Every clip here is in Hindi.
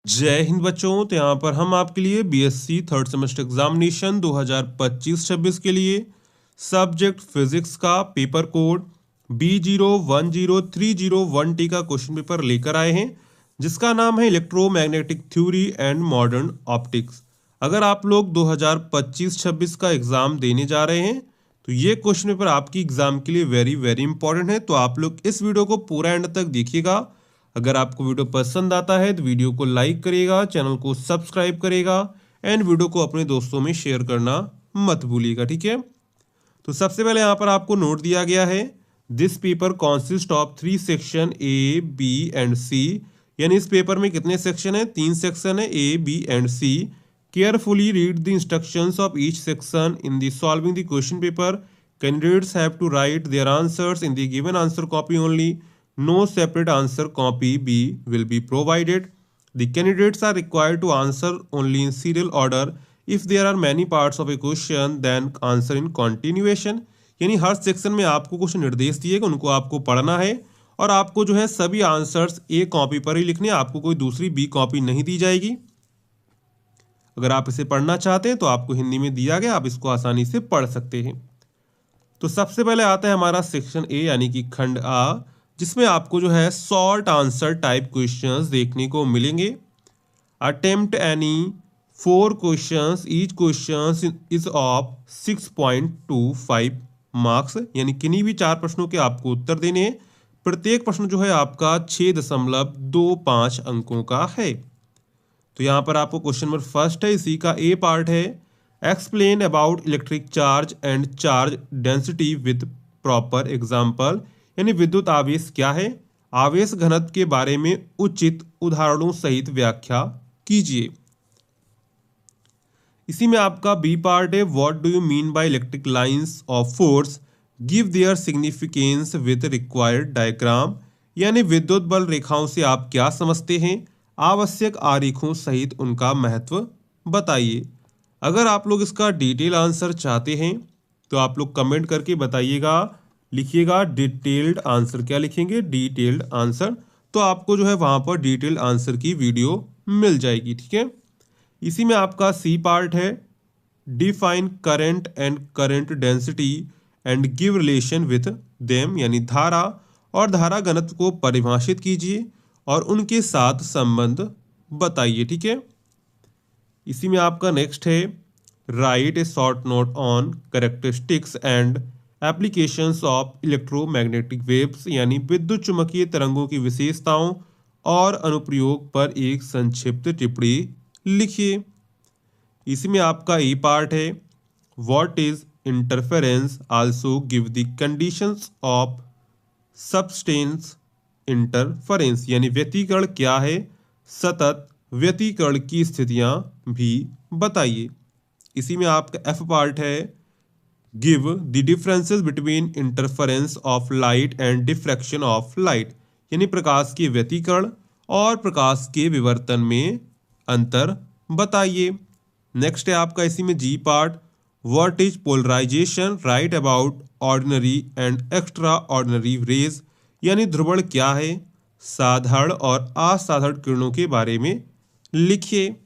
जय हिंद बच्चों। तो यहाँ पर हम आपके लिए बीएससी थर्ड सेमेस्टर एग्जामिनेशन 2025-26 के लिए सब्जेक्ट फिजिक्स का पेपर कोड B010301T का क्वेश्चन पेपर लेकर आए हैं, जिसका नाम है electromagnetic theory and modern optics. अगर आप लोग 2025-26 का एग्जाम देने जा रहे हैं तो ये क्वेश्चन पेपर आपकी एग्जाम के लिए वेरी वेरी इंपॉर्टेंट है। तो आप लोग इस वीडियो को पूरा एंड तक देखिएगा। अगर आपको वीडियो पसंद आता है तो वीडियो को लाइक करिएगा, चैनल को सब्सक्राइब करेगा एंड वीडियो को अपने दोस्तों में शेयर करना मत भूलिएगा, ठीक है। तो सबसे पहले यहाँ पर आपको नोट दिया गया है, this paper consist of 3 section A B and C. यानी इस पेपर में कितने सेक्शन है? 3 सेक्शन है, A B and C. Carefully read the instructions of each section in the solving the question paper. Candidates have to write their answers in the given answer copy only. No separate answer copy B will be provided. The candidates are required to answer only in serial order. If there are many parts of a question, then answer in continuation. यानी हर सेक्शन में आपको कुछ निर्देश दिए गए, उनको आपको पढ़ना है और आपको जो है सभी आंसर्स ए कॉपी पर ही लिखने, आपको कोई दूसरी बी कॉपी नहीं दी जाएगी। अगर आप इसे पढ़ना चाहते हैं तो आपको हिंदी में दिया गया, आप इसको आसानी से पढ़ सकते हैं। तो सबसे पहले आता है हमारा सेक्शन ए यानी कि खंड आ, जिसमें आपको जो है शॉर्ट आंसर टाइप क्वेश्चंस देखने को मिलेंगे। Attempt any 4 questions, each questions is of 6.25 marks. यानी किन्हीं भी 4 प्रश्नों के आपको उत्तर देने हैं। प्रत्येक प्रश्न जो है आपका 6.25 अंकों का है। तो यहाँ पर आपको क्वेश्चन नंबर फर्स्ट है, इसी का ए पार्ट है, explain about electric charge and charge density with proper example. यानी विद्युत आवेश क्या है, आवेश घनत्व के बारे में उचित उदाहरणों सहित व्याख्या कीजिए। इसी में आपका बी पार्ट है, what do you mean by electric lines of force, give their significance with required diagram. यानी विद्युत बल रेखाओं से आप क्या समझते हैं, आवश्यक आरेखों सहित उनका महत्व बताइए। अगर आप लोग इसका डिटेल आंसर चाहते हैं तो आप लोग कमेंट करके बताइएगा, लिखिएगा डिटेल्ड आंसर। क्या लिखेंगे? Detailed answer. तो आपको जो है वहां पर डिटेल्ड आंसर की वीडियो मिल जाएगी, ठीक है। इसी में आपका सी पार्ट है, define current and current density and give relation with them. यानी धारा और धारा घनत्व को परिभाषित कीजिए और उनके साथ संबंध बताइए, ठीक है। इसी में आपका नेक्स्ट है, right A short note on characteristics and applications of electromagnetic waves. यानी विद्युत चुम्बकीय तरंगों की विशेषताओं और अनुप्रयोग पर एक संक्षिप्त टिप्पणी लिखिए। इसी में आपका ई पार्ट है, what is interference, also give the conditions of substance interference. यानी व्यतिकरण क्या है, सतत व्यतिकरण की स्थितियां भी बताइए। इसी में आपका एफ पार्ट है, give the differences between interference of light and diffraction of light. यानी प्रकाश के व्यतिकरण और प्रकाश के विवर्तन में अंतर बताइए। नेक्स्ट है आपका इसी में जी part, what is polarization, write about ordinary and extraordinary rays. यानी ध्रुवण क्या है, साधारण और असाधारण किरणों के बारे में लिखिए।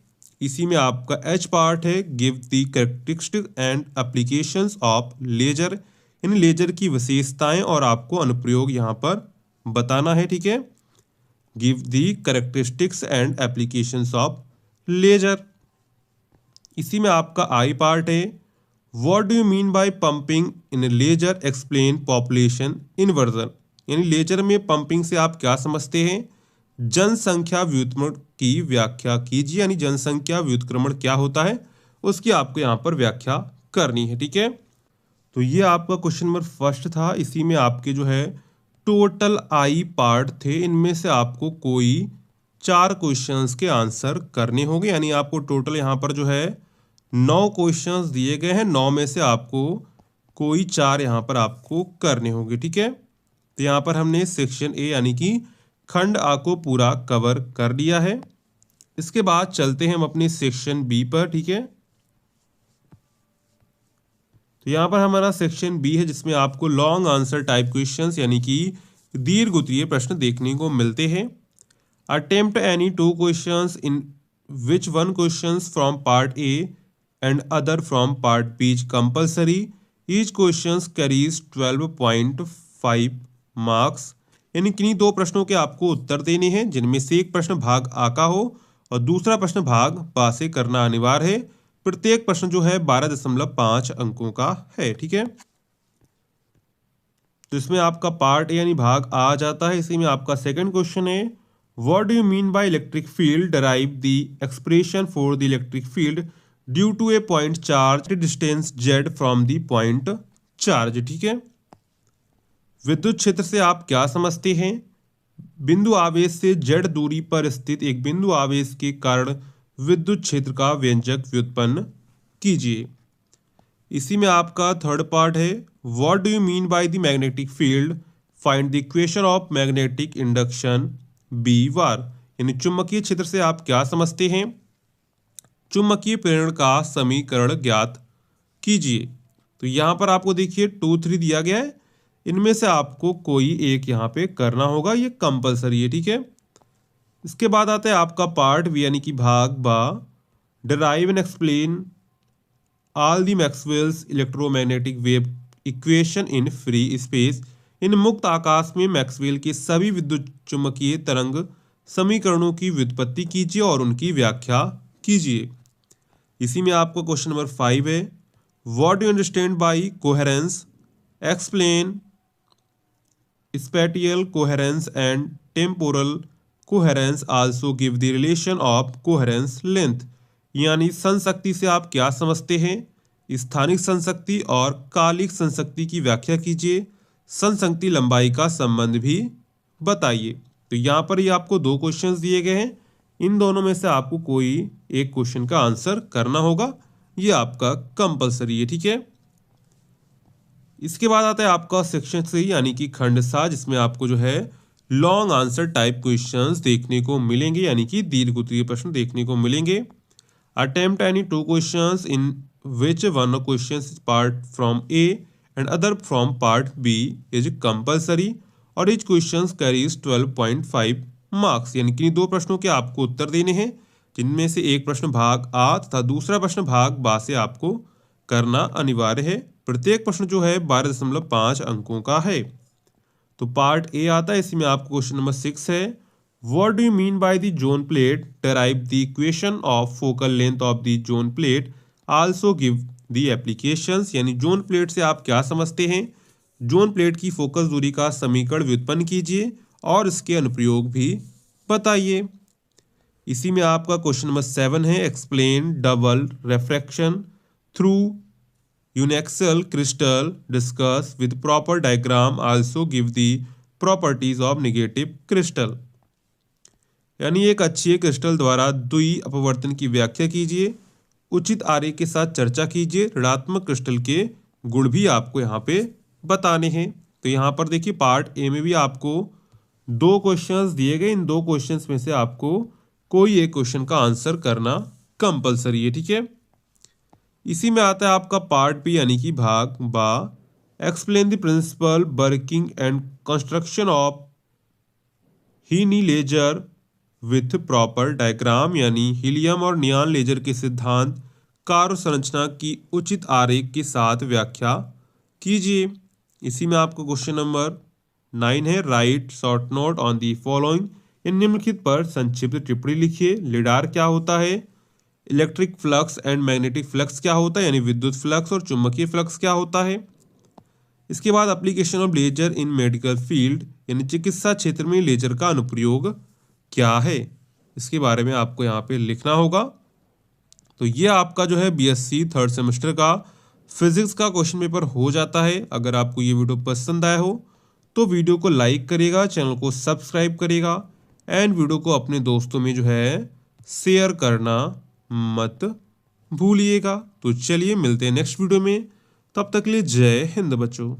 इसी में आपका एच पार्ट है, give the characteristic and applications of laser. इन लेजर की विशेषताएं और आपको अनुप्रयोग यहाँ पर बताना है, ठीक है। Give the characteristics and applications of laser. इसी में आपका आई पार्ट है, what do you mean by pumping in laser, explain population inversion. यानी लेजर में पंपिंग से आप क्या समझते हैं, जनसंख्या व्युत्क्रमण की व्याख्या कीजिए। यानी जनसंख्या व्युत्क्रमण क्या होता है उसकी आपको यहाँ पर व्याख्या करनी है, ठीक है। तो ये आपका क्वेश्चन नंबर फर्स्ट था। इसी में आपके जो है टोटल आई पार्ट थे, इनमें से आपको कोई 4 क्वेश्चंस के आंसर करने होंगे। यानी आपको टोटल यहाँ पर जो है 9 क्वेश्चंस दिए गए हैं, 9 में से आपको कोई 4 यहाँ पर आपको करने होंगे, ठीक है। तो यहाँ पर हमने सेक्शन ए यानी कि खंड आ को पूरा कवर कर लिया है। इसके बाद चलते हैं हम अपने सेक्शन बी पर, ठीक है। तो यहाँ पर हमारा सेक्शन बी है, जिसमें आपको लॉन्ग आंसर टाइप क्वेश्चंस यानी कि दीर्घ उत्तरीय प्रश्न देखने को मिलते हैं। Attempt any two questions in which one questions from part A and other from part B is compulsory. Each questions carries 12.5 marks. यानी किन्हीं दो प्रश्नों के आपको उत्तर देने हैं जिनमें से एक प्रश्न भाग आ का हो और दूसरा प्रश्न भाग बा से करना अनिवार्य है। प्रत्येक प्रश्न जो है 12.5 अंकों का है। ठीक है, तो इसमें आपका पार्ट ए यानी भाग आ जाता है। इसी में आपका सेकंड क्वेश्चन है, what do you mean by electric field, derive the expression for the electric field due to a point charge distance Z from the point charge. ठीक है, विद्युत क्षेत्र से आप क्या समझते हैं? बिंदु आवेश से जेड दूरी पर स्थित एक बिंदु आवेश के कारण विद्युत क्षेत्र का व्यंजक व्युत्पन्न कीजिए। इसी में आपका थर्ड पार्ट है, what do you mean by the magnetic field, find the equation of magnetic induction B वार। यानी चुंबकीय क्षेत्र से आप क्या समझते हैं? चुंबकीय प्रेरण का समीकरण ज्ञात कीजिए। तो यहाँ पर आपको देखिए 2, 3 दिया गया है, इनमें से आपको कोई एक यहाँ पे करना होगा, ये कंपलसरी है। ठीक है, इसके बाद आता है आपका पार्ट बी यानी कि भाग बा, derive and explain all the Maxwell's electromagnetic wave equation in free space. इन मुक्त आकाश में मैक्सवेल के सभी विद्युत चुंबकीय तरंग समीकरणों की व्युत्पत्ति कीजिए और उनकी व्याख्या कीजिए। इसी में आपको क्वेश्चन नंबर 5 है, what do you understand by coherence, explain spatial coherence and temporal coherence, also give the relation of coherence length। यानी संशक्ति से आप क्या समझते हैं? स्थानिक संशक्ति और कालिक संशक्ति की व्याख्या कीजिए। संशक्ति लंबाई का संबंध भी बताइए। तो यहाँ पर ये आपको 2 क्वेश्चंस दिए गए हैं, इन दोनों में से आपको कोई एक क्वेश्चन का आंसर करना होगा, ये आपका कंपलसरी है। ठीक है, इसके बाद आता है आपका सेक्शन 3 यानी कि खंड 7, जिसमें आपको जो है लॉन्ग आंसर टाइप क्वेश्चंस देखने को मिलेंगे, यानी कि दीर्घ उत्तरीय प्रश्न देखने को मिलेंगे। Attempt any 2 questions in which one question is part from A and other from part B is compulsory और इच क्वेश्चन कैरीज 12.5 मार्क्स। यानी कि 2 प्रश्नों के आपको उत्तर देने हैं जिनमें से एक प्रश्न भाग आ तथा दूसरा प्रश्न भाग बा से आपको करना अनिवार्य है। प्रत्येक प्रश्न जो है 12.5 अंकों का है। तो पार्ट ए आता है, इसी में आपको क्वेश्चन नंबर 6 है, what do you mean by the zone plate, derive the equation of focal length of the zone plate, also give the applications. यानी जोन प्लेट से आप क्या समझते हैं? जोन प्लेट की फोकस दूरी का समीकरण व्युत्पन्न कीजिए और इसके अनुप्रयोग भी बताइए। इसी में आपका क्वेश्चन नंबर 7 है, explain double refraction through uniaxial crystal, discuss with proper diagram, also give the properties of negative crystal. यानी एक अच्छी क्रिस्टल द्वारा द्वि अपवर्तन की व्याख्या कीजिए, उचित आरेख के साथ चर्चा कीजिए, ऋणात्मक क्रिस्टल के गुण भी आपको यहाँ पे बताने हैं। तो यहाँ पर देखिए पार्ट ए में भी आपको 2 क्वेश्चंस दिए गए, इन 2 क्वेश्चंस में से आपको कोई एक क्वेश्चन का आंसर करना कंपलसरी है। ठीक है, इसी में आता है आपका पार्ट बी यानी कि भाग बा, explain the principle working and construction of HeNe laser with proper diagram. यानी हीलियम और नियॉन लेजर के सिद्धांत कार्य संरचना की उचित आरेख के साथ व्याख्या कीजिए। इसी में आपको क्वेश्चन नंबर 9 है, write short note on the following. इन निम्नलिखित पर संक्षिप्त टिप्पणी लिखिए। लिडार क्या होता है? Electric flux and magnetic flux क्या होता है? यानी विद्युत फ्लक्स और चुंबकीय फ्लक्स क्या होता है? इसके बाद application of laser in medical field, यानी चिकित्सा क्षेत्र में लेजर का अनुप्रयोग क्या है, इसके बारे में आपको यहाँ पे लिखना होगा। तो ये आपका जो है बीएससी 3rd सेमेस्टर का फिजिक्स का क्वेश्चन पेपर हो जाता है। अगर आपको ये वीडियो पसंद आया हो तो वीडियो को लाइक करिएगा, चैनल को सब्सक्राइब करिएगा एंड वीडियो को अपने दोस्तों में जो है शेयर करना मत भूलिएगा। तो चलिए मिलते हैं नेक्स्ट वीडियो में, तब तक के लिए जय हिंद बच्चों।